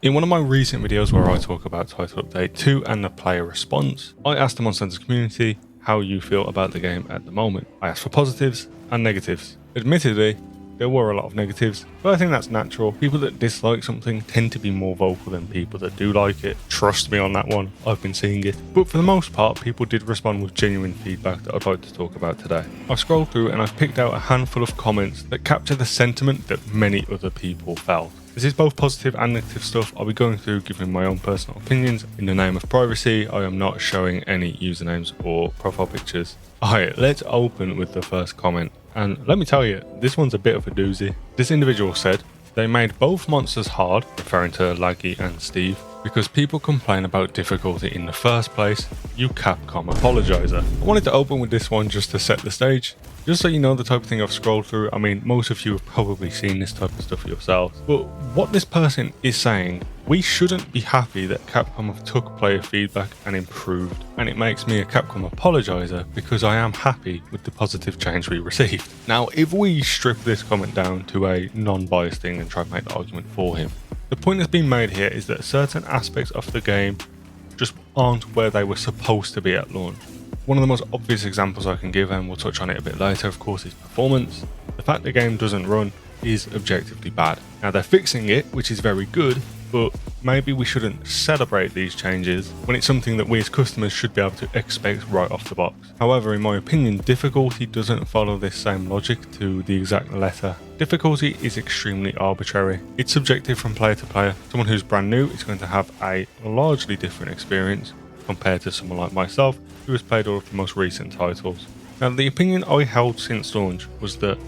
In one of my recent videos where I talk about Title Update 2 and the player response, I asked the Monster Hunter community how you feel about the game at the moment. I asked for positives and negatives. Admittedly, there were a lot of negatives, but I think that's natural. People that dislike something tend to be more vocal than people that do like it. Trust me on that one, I've been seeing it. But for the most part, people did respond with genuine feedback that I'd like to talk about today. I've scrolled through and I've picked out a handful of comments that capture the sentiment that many other people felt. This is both positive and negative stuff. I'll be going through giving my own personal opinions. In the name of privacy, I am not showing any usernames or profile pictures. Alright, let's open with the first comment. And let me tell you, this one's a bit of a doozy. This individual said, they made both monsters hard, referring to Laggy and Steve, because people complain about difficulty in the first place. You Capcom apologizer. I wanted to open with this one just to set the stage. Just so you know the type of thing I've scrolled through. I mean, most of you have probably seen this type of stuff yourselves. But what this person is saying, we shouldn't be happy that Capcom have took player feedback and improved. And it makes me a Capcom apologizer because I am happy with the positive change we received. Now, if we strip this comment down to a non-biased thing and try to make the argument for him, the point that's being made here is that certain aspects of the game just aren't where they were supposed to be at launch. One of the most obvious examples I can give, and we'll touch on it a bit later, of course, is performance. The fact the game doesn't run is objectively bad. Now they're fixing it, which is very good, but maybe we shouldn't celebrate these changes when it's something that we as customers should be able to expect right off the box. However, in my opinion, difficulty doesn't follow this same logic to the exact letter. Difficulty is extremely arbitrary. It's subjective from player to player. Someone who's brand new is going to have a largely different experience compared to someone like myself who has played all of the most recent titles. Now, the opinion I held since launch was that,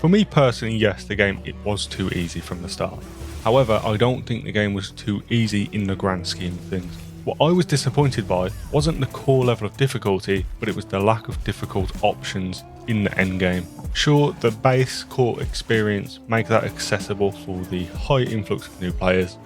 for me personally, yes, the game it was too easy from the start. However, I don't think the game was too easy in the grand scheme of things. What I was disappointed by wasn't the core level of difficulty, but it was the lack of difficult options in the endgame. Sure, the base core experience make that accessible for the high influx of new players.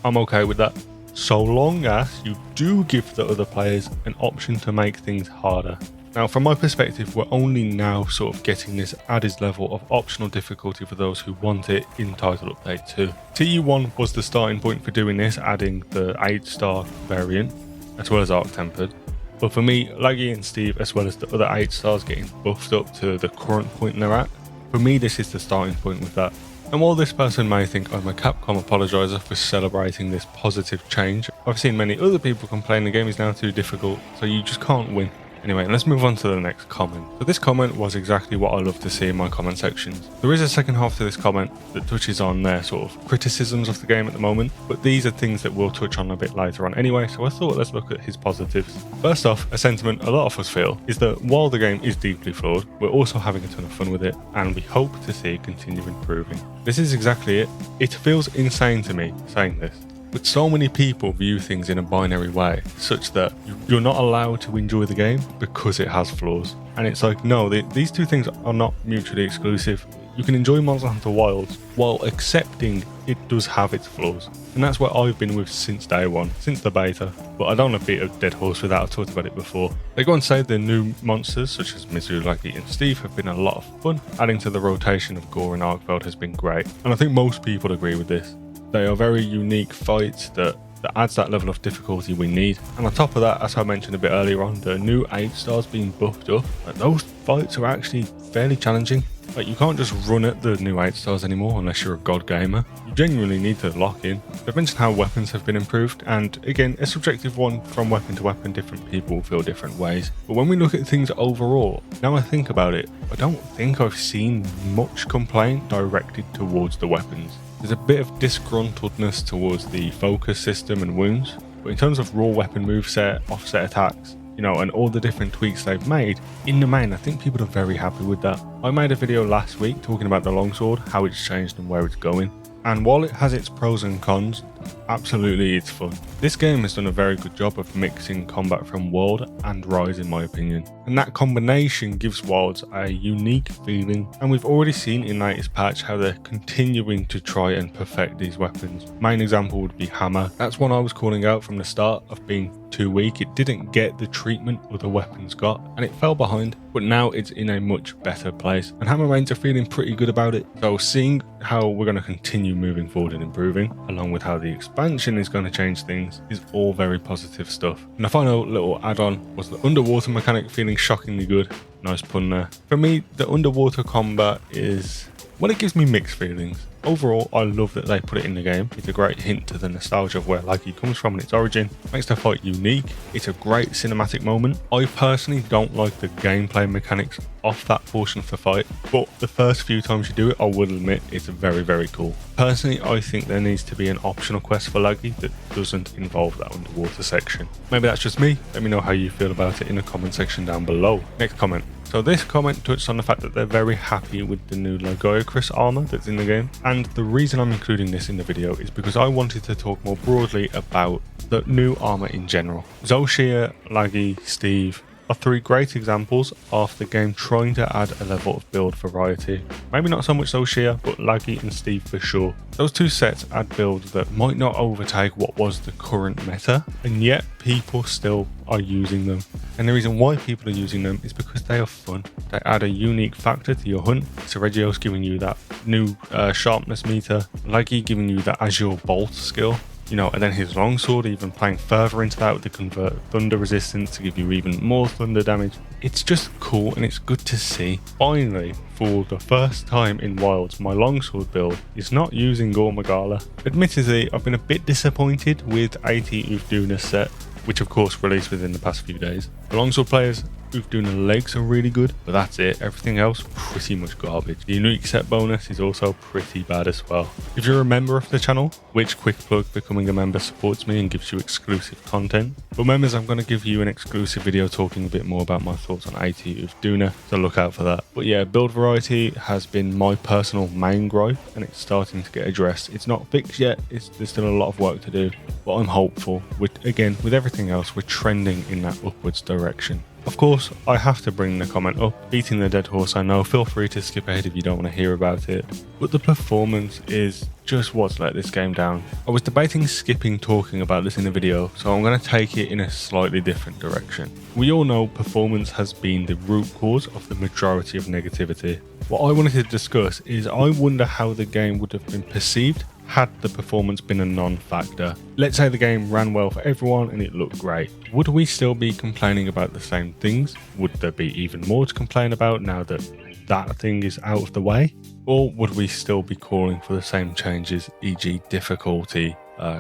I'm okay with that, so long as you do give the other players an option to make things harder. Now, from my perspective, we're only now sort of getting this added level of optional difficulty for those who want it in Title Update 2. TU1 was the starting point for doing this, adding the 8-star variant, as well as Arc Tempered. But for me, Laggy and Steve, as well as the other 8 stars getting buffed up to the current point they're at, for me this is the starting point with that. And while this person may think I'm a Capcom apologizer for celebrating this positive change, I've seen many other people complain the game is now too difficult, so you just can't win. Anyway, let's move on to the next comment. So this comment was exactly what I love to see in my comment sections. There is a second half to this comment that touches on their sort of criticisms of the game at the moment, but these are things that we'll touch on a bit later on anyway, so I thought let's look at his positives. First off, a sentiment a lot of us feel is that while the game is deeply flawed, we're also having a ton of fun with it, and we hope to see it continue improving. This is exactly it. It feels insane to me saying this, but so many people view things in a binary way, such that you're not allowed to enjoy the game because it has flaws. And it's like, no, these two things are not mutually exclusive. You can enjoy Monster Hunter Wilds while accepting it does have its flaws. And that's where I've been with since day one, since the beta. But I don't want to beat a dead horse with that, I've talked about it before. They go and say the new monsters, such as Mizu, Laggy and Steve, have been a lot of fun. Adding to the rotation of Gore and Arkveld has been great. And I think most people agree with this. They are very unique fights that adds that level of difficulty we need. And on top of that, as I mentioned a bit earlier on, the new 8 stars being buffed up, those fights are actually fairly challenging. Like, you can't just run at the new 8 stars anymore unless you're a god gamer. You genuinely need to lock in. I've mentioned how weapons have been improved, and again, a subjective one from weapon to weapon, different people will feel different ways. But when we look at things overall, now I think about it, I don't think I've seen much complaint directed towards the weapons. There's a bit of disgruntledness towards the focus system and wounds, but in terms of raw weapon moveset, offset attacks, and all the different tweaks they've made, in the main, I think people are very happy with that. I made a video last week talking about the longsword, how it's changed and where it's going. And while it has its pros and cons, absolutely it's fun. This game has done a very good job of mixing combat from World and Rise in my opinion. And that combination gives Wilds a unique feeling, and we've already seen in latest patch how they're continuing to try and perfect these weapons. Main example would be Hammer. That's one I was calling out from the start of being too weak. It didn't get the treatment other weapons got, and it fell behind, but now it's in a much better place, and Hammer Reigns are feeling pretty good about it. So seeing how we're going to continue moving forward and improving, along with how the expansion is going to change things, is all very positive stuff. And the final little add-on was the underwater mechanic feeling shockingly good. Nice pun there. For me, the underwater combat is, well, it gives me mixed feelings. Overall, I love that they put it in the game. It's a great hint to the nostalgia of where Laggy comes from and its origin. Makes the fight unique. It's a great cinematic moment. I personally don't like the gameplay mechanics off that portion of the fight, but the first few times you do it, I will admit it's very, very cool. Personally, I think there needs to be an optional quest for Laggy that doesn't involve that underwater section. Maybe that's just me. Let me know how you feel about it in the comment section down below. Next comment. So this comment touched on the fact that they're very happy with the new Lagoiacris armor that's in the game, and the reason I'm including this in the video is because I wanted to talk more broadly about the new armor in general. Zoshia, Laggy, Steve are three great examples of the game trying to add a level of build variety. Maybe not so much Zoshia, but Laggy and Steve for sure. Those two sets add builds that might not overtake what was the current meta, and yet people still are using them. And the reason why people are using them is because they are fun. They add a unique factor to your hunt. Seregios giving you that new sharpness meter, Laggy giving you that Azure Bolt skill, you know, and then his longsword even playing further into that with the convert thunder resistance to give you even more thunder damage. It's just cool and it's good to see. Finally, for the first time in Wilds, my longsword build is not using Gore Magala. Admittedly, I've been a bit disappointed with AT Ufduna's set, which of course released within the past few days. The longsword players, Ufduna legs are really good, but that's it. Everything else, pretty much garbage. The unique set bonus is also pretty bad as well. If you're a member of the channel, which quick plug, becoming a member supports me and gives you exclusive content. But members, I'm going to give you an exclusive video talking a bit more about my thoughts on AT Ufduna, so look out for that. But yeah, build variety has been my personal main gripe, and it's starting to get addressed. It's not fixed yet, there's still a lot of work to do, but I'm hopeful. With everything else, we're trending in that upwards direction. Of course, I have to bring the comment up. Beating the dead horse, I know. Feel free to skip ahead if you don't want to hear about it. But the performance is just what's let this game down. I was debating skipping talking about this in the video, so I'm going to take it in a slightly different direction. We all know performance has been the root cause of the majority of negativity. What I wanted to discuss is I wonder how the game would have been perceived had the performance been a non-factor. Let's say the game ran well for everyone and it looked great. Would we still be complaining about the same things? Would there be even more to complain about now that that thing is out of the way? Or would we still be calling for the same changes, e.g. difficulty,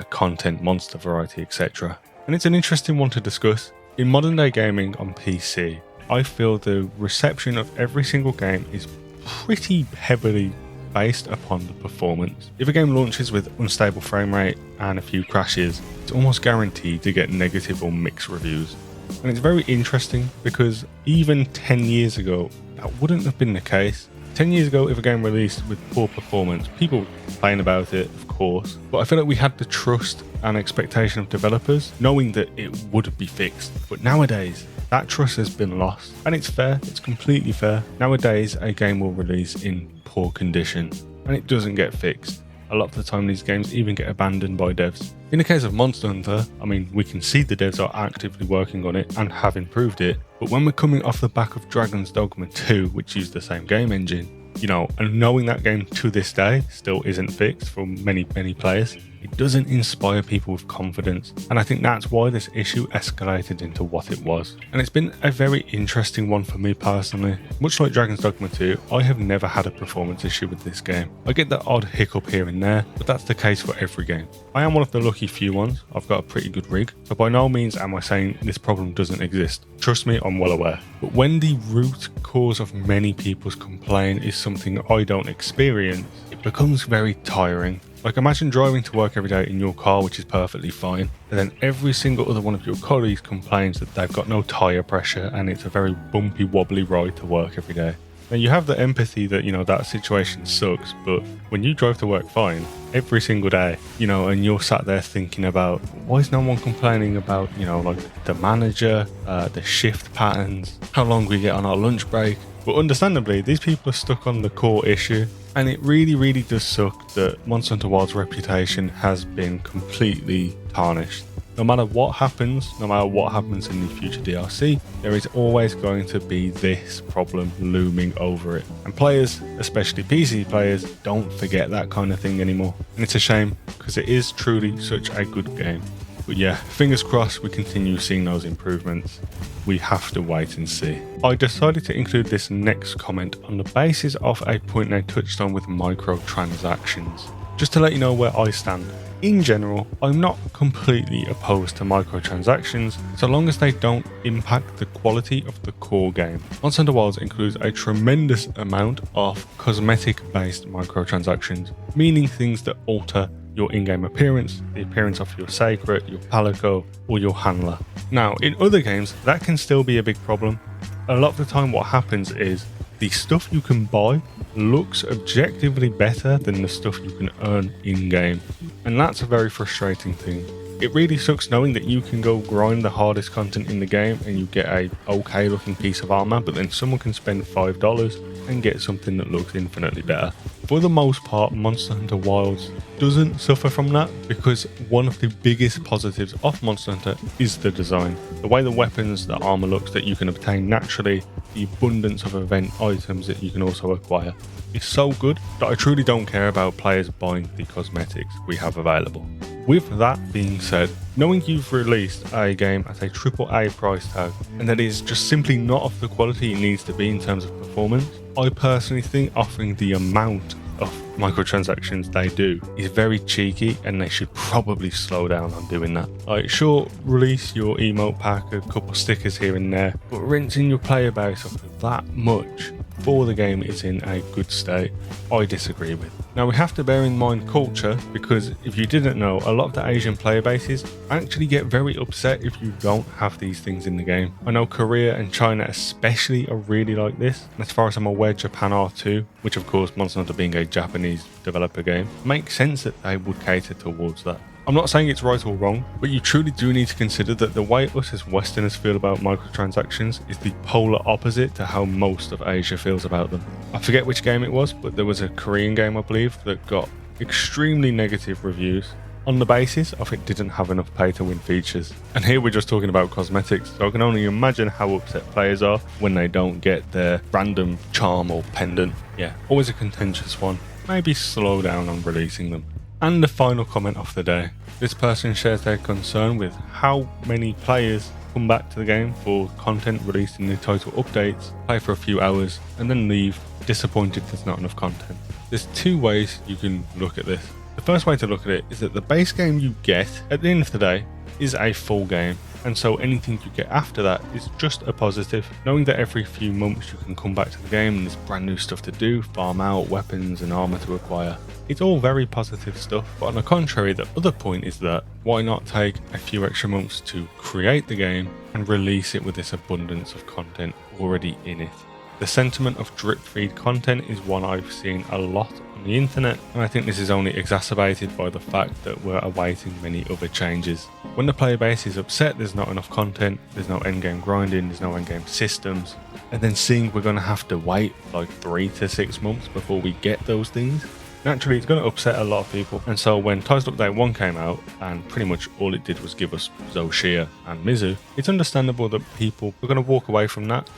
content, monster variety, etc.? And it's an interesting one to discuss. In modern day gaming on PC, I feel the reception of every single game is pretty heavily based upon the performance. If a game launches with unstable frame rate and a few crashes, it's almost guaranteed to get negative or mixed reviews. And it's very interesting because even 10 years ago, that wouldn't have been the case. 10 years ago, if a game released with poor performance, people would complain about it, of course, but I feel like we had the trust and expectation of developers knowing that it would be fixed. But nowadays, that trust has been lost, and it's fair, it's completely fair. Nowadays, a game will release in poor condition and it doesn't get fixed. A lot of the time these games even get abandoned by devs. In the case of Monster Hunter, I mean, we can see the devs are actively working on it and have improved it, but when we're coming off the back of Dragon's Dogma 2, which used the same game engine, you know, and knowing that game to this day still isn't fixed for many players, it doesn't inspire people with confidence. And I think that's why this issue escalated into what it was. And it's been a very interesting one for me personally. Much like Dragon's Dogma 2, I have never had a performance issue with this game. I get that odd hiccup here and there, but that's the case for every game. I am one of the lucky few ones. I've got a pretty good rig, so by no means am I saying this problem doesn't exist. Trust me, I'm well aware. But when the root cause of many people's complaint is something I don't experience, it becomes very tiring. Like, imagine driving to work every day in your car, which is perfectly fine, and then every single other one of your colleagues complains that they've got no tyre pressure and it's a very bumpy, wobbly ride to work every day. Now, you have the empathy that, you know, that situation sucks, but when you drive to work fine every single day, you know, and you're sat there thinking about, why is no one complaining about, you know, like the manager, the shift patterns, how long we get on our lunch break? But understandably, these people are stuck on the core issue. And it really does suck that Monster Hunter Wilds' reputation has been completely tarnished. No matter what happens in the future DLC, there is always going to be this problem looming over it. And players, especially PC players, don't forget that kind of thing anymore. And it's a shame, because it is truly such a good game. But yeah, fingers crossed we continue seeing those improvements. We have to wait and see. I decided to include this next comment on the basis of a point they touched on with microtransactions. Just to let you know where I stand. In general, I'm not completely opposed to microtransactions, so long as they don't impact the quality of the core game. Monster Hunter Wilds includes a tremendous amount of cosmetic-based microtransactions, meaning things that alter your in-game appearance, the appearance of your Sacred, your Palico, or your Handler. Now, in other games, that can still be a big problem. A lot of the time what happens is the stuff you can buy looks objectively better than the stuff you can earn in-game. And that's a very frustrating thing. It really sucks knowing that you can go grind the hardest content in the game and you get a okay looking piece of armor, but then someone can spend $5 and get something that looks infinitely better. For the most part, Monster Hunter Wilds doesn't suffer from that, because one of the biggest positives of Monster Hunter is the design. The way the weapons, the armor looks that you can obtain naturally, the abundance of event items that you can also acquire. It's so good that I truly don't care about players buying the cosmetics we have available. With that being said, knowing you've released a game at a AAA price tag and that is just simply not of the quality it needs to be in terms of performance, I personally think offering the amount of microtransactions they do is very cheeky, and they should probably slow down on doing that. Like, sure, release your emote pack, a couple stickers here and there, but rinsing your player base off of that much before the game is in a good state, I disagree with. Now, we have to bear in mind culture, because if you didn't know, a lot of the Asian player bases actually get very upset if you don't have these things in the game. I know Korea and China especially are really like this, and as far as I'm aware, Japan are too, which of course, Monster Hunter being a Japanese developer game, makes sense that they would cater towards that. I'm not saying it's right or wrong, but you truly do need to consider that the way us as Westerners feel about microtransactions is the polar opposite to how most of Asia feels about them. I forget which game it was, but there was a Korean game, I believe, that got extremely negative reviews on the basis of it didn't have enough pay-to-win features. And here we're just talking about cosmetics, so I can only imagine how upset players are when they don't get their random charm or pendant. Yeah, always a contentious one. Maybe slow down on releasing them. And the final comment of the day. This person shares their concern with how many players come back to the game for content released in the title updates, play for a few hours, and then leave disappointed there's not enough content. There's two ways you can look at this. The first way to look at it is that the base game you get at the end of the day is a full game, and so anything you get after that is just a positive. Knowing that every few months you can come back to the game and there's brand new stuff to do, farm out, weapons and armor to acquire. It's all very positive stuff, but on the contrary, the other point is that why not take a few extra months to create the game and release it with this abundance of content already in it. The sentiment of drip feed content is one I've seen a lot on the internet, and I think this is only exacerbated by the fact that we're awaiting many other changes. When the player base is upset there's not enough content, there's no endgame grinding, there's no endgame systems, and then seeing we're going to have to wait like 3 to 6 months before we get those things, naturally it's going to upset a lot of people. And so when Title Update 1 came out and pretty much all it did was give us Zoshia and Mizu, it's understandable that people are going to walk away from that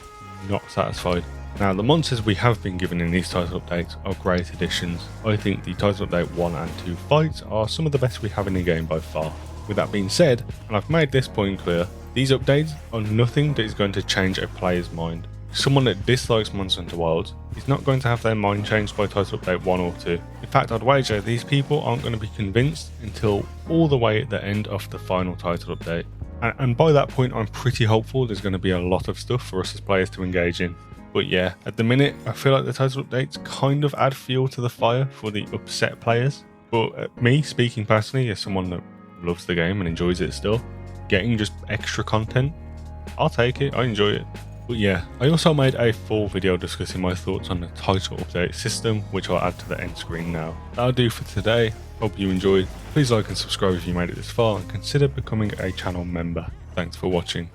not satisfied. Now, the monsters we have been given in these title updates are great additions. I think the title update 1 and 2 fights are some of the best we have in the game by far. With that being said, and I've made this point clear, these updates are nothing that is going to change a player's mind. Someone that dislikes Monster Hunter Wilds is not going to have their mind changed by title update 1 or 2. In fact, I'd wager these people aren't going to be convinced until all the way at the end of the final title update. And by that point, I'm pretty hopeful there's going to be a lot of stuff for us as players to engage in. But yeah, at the minute, I feel like the title updates kind of add fuel to the fire for the upset players. But me, speaking personally, as someone that loves the game and enjoys it still, getting just extra content, I'll take it, I enjoy it. But yeah, I also made a full video discussing my thoughts on the title update system, which I'll add to the end screen now. That'll do for today. Hope you enjoyed. Please like and subscribe if you made it this far, and consider becoming a channel member. Thanks for watching.